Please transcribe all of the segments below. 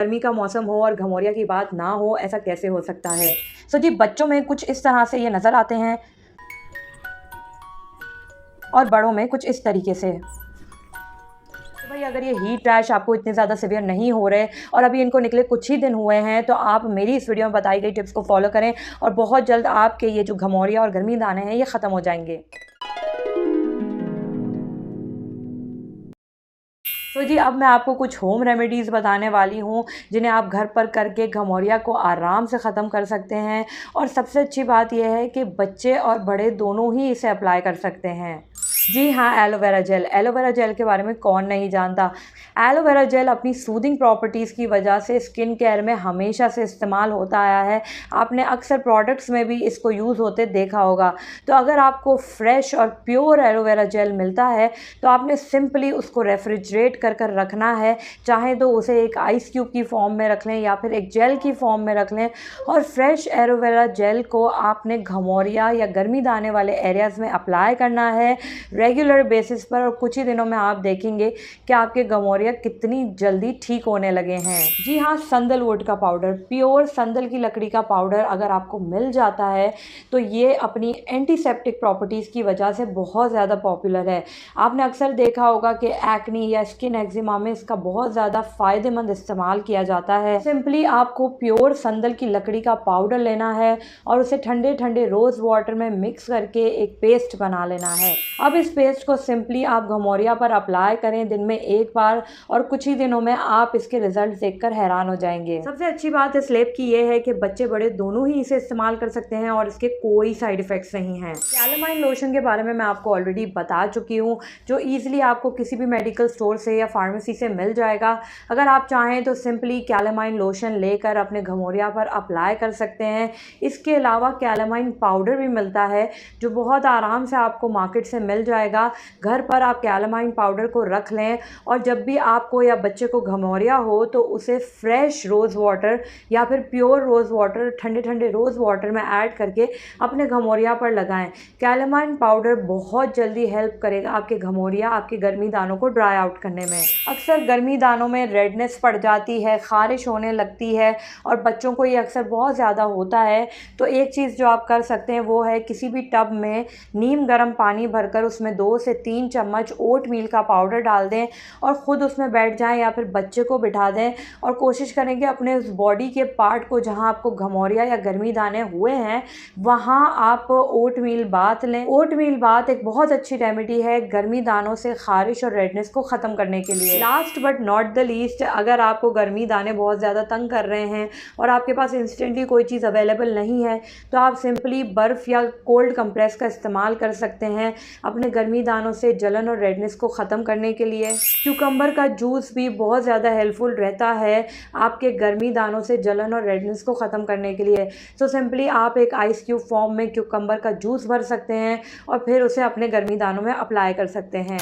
गर्मी का मौसम हो और घमौरिया की बात ना हो, ऐसा कैसे हो सकता है। सो जी, बच्चों में कुछ इस तरह से ये नज़र आते हैं और बड़ों में कुछ इस तरीके से। तो भाई अगर ये हीट रैश आपको इतने ज़्यादा सिवियर नहीं हो रहे और अभी इनको निकले कुछ ही दिन हुए हैं, तो आप मेरी इस वीडियो में बताई गई टिप्स को फॉलो करें और बहुत जल्द आपके ये जो घमौरिया और गर्मी दाने हैं ये ख़त्म हो जाएंगे। तो जी, अब मैं आपको कुछ होम रेमेडीज़ बताने वाली हूँ जिन्हें आप घर पर करके घमौरिया को आराम से ख़त्म कर सकते हैं। और सबसे अच्छी बात यह है कि बच्चे और बड़े दोनों ही इसे अप्लाई कर सकते हैं। जी हाँ, एलोवेरा जेल। एलोवेरा जेल के बारे में कौन नहीं जानता। एलोवेरा जेल अपनी सूदिंग प्रॉपर्टीज़ की वजह से स्किन केयर में हमेशा से इस्तेमाल होता आया है। आपने अक्सर प्रोडक्ट्स में भी इसको यूज़ होते देखा होगा। तो अगर आपको फ्रेश और प्योर एलोवेरा जेल मिलता है तो आपने सिंपली उसको रेफ्रिजरेट कर कर रखना है। चाहे तो उसे एक आइस क्यूब की फॉर्म में रख लें या फिर एक जेल की फॉर्म में रख लें। और फ्रेश एलोवेरा जेल को आपने घमौरिया या गर्मी दाने वाले एरियाज़ में अप्लाई करना है रेगुलर बेसिस पर। और कुछ ही दिनों में आप देखेंगे कि आपके घमौरिया कितनी जल्दी ठीक होने लगे हैं। जी हाँ, संदलवुड का पाउडर, प्योर संदल की लकड़ी का पाउडर अगर आपको मिल जाता है तो ये अपनी एंटीसेप्टिक प्रॉपर्टीज़ की वजह से बहुत ज़्यादा पॉपुलर है। आपने अक्सर देखा होगा कि एक्नी या स्किन एक्जिमा में इसका बहुत ज़्यादा फ़ायदेमंद इस्तेमाल किया जाता है। सिंपली आपको प्योर संदल की लकड़ी का पाउडर लेना है और उसे ठंडे ठंडे रोज़ वाटर में मिक्स करके एक पेस्ट बना लेना है। अब इस पेस्ट को सिंपली आप घमौरिया पर अप्लाई करें दिन में एक बार और कुछ ही दिनों में आप इसके रिजल्ट देखकर हैरान हो जाएंगे। सबसे अच्छी बात इस लेप की ये है कि बच्चे बड़े दोनों ही इसे इस्तेमाल कर सकते हैं और इसके कोई साइड इफ़ेक्ट्स नहीं हैं। कैलामाइन लोशन के बारे में मैं आपको ऑलरेडी बता चुकी हूँ, जो ईजिली आपको किसी भी मेडिकल स्टोर से या फार्मेसी से मिल जाएगा। अगर आप चाहें तो सिंपली कैलामाइन लोशन लेकर अपने घमौरिया पर अप्लाई कर सकते हैं। इसके अलावा कैलामाइन पाउडर भी मिलता है जो बहुत आराम से आपको मार्केट से मिल जाएगा। घर पर आप कैलामाइन पाउडर को रख लें और जब भी आपको या बच्चे को घमौरिया हो तो उसे फ्रेश रोज़ वाटर या फिर प्योर रोज़ वाटर, ठंडे ठंडे रोज़ वाटर में ऐड करके अपने घमौरिया पर लगाएं। कैलामाइन पाउडर बहुत जल्दी हेल्प करेगा आपके घमौरिया, आपके गर्मी दानों को ड्राई आउट करने में। अक्सर गर्मी दानों में रेडनेस पड़ जाती है, ख़ारिश होने लगती है और बच्चों को ये अक्सर बहुत ज़्यादा होता है। तो एक चीज़ जो आप कर सकते हैं वो है किसी भी टब में नीम गर्म पानी भरकर उसमें 2 से 3 चम्मच ओट मील का पाउडर डाल दें और ख़ुद उसमें बैठ जाएं या फिर बच्चे को बिठा दें और कोशिश करें कि अपने उस बॉडी के पार्ट को जहां आपको घमौरिया या गर्मी दाने हुए हैं वहां आप ओट मील बाथ लें। ओट मील बाथ एक बहुत अच्छी रेमेडी है गर्मी दानों से ख़ारिश और रेडनेस को ख़त्म करने के लिए। Last but not the least, अगर आपको गर्मी दाने बहुत ज़्यादा तंग कर रहे हैं और आपके पास इंस्टेंटली कोई चीज़ अवेलेबल नहीं है तो आप सिंपली बर्फ़ या कोल्ड कंप्रेस का इस्तेमाल कर सकते हैं अपने गर्मी दानों से जलन और रेडनेस को ख़त्म करने के लिए। क्यूकम्बर का जूस भी बहुत ज़्यादा हेल्पफुल रहता है आपके गर्मी दानों से जलन और रेडनेस को ख़त्म करने के लिए। तो सिंपली आप एक आइस क्यूब फॉर्म में क्यूकम्बर का जूस भर सकते हैं और फिर उसे अपने गर्मी दानों में अप्लाई कर सकते हैं।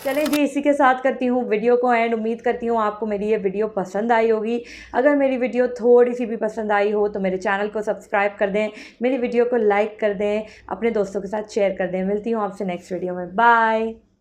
चलें जी, इसी के साथ करती हूँ वीडियो को एंड। उम्मीद करती हूँ आपको मेरी ये वीडियो पसंद आई होगी। अगर मेरी वीडियो थोड़ी सी भी पसंद आई हो तो मेरे चैनल को सब्सक्राइब कर दें, मेरी वीडियो को लाइक कर दें, अपने दोस्तों के साथ शेयर कर दें। मिलती हूँ आपसे नेक्स्ट वीडियो में। बाय।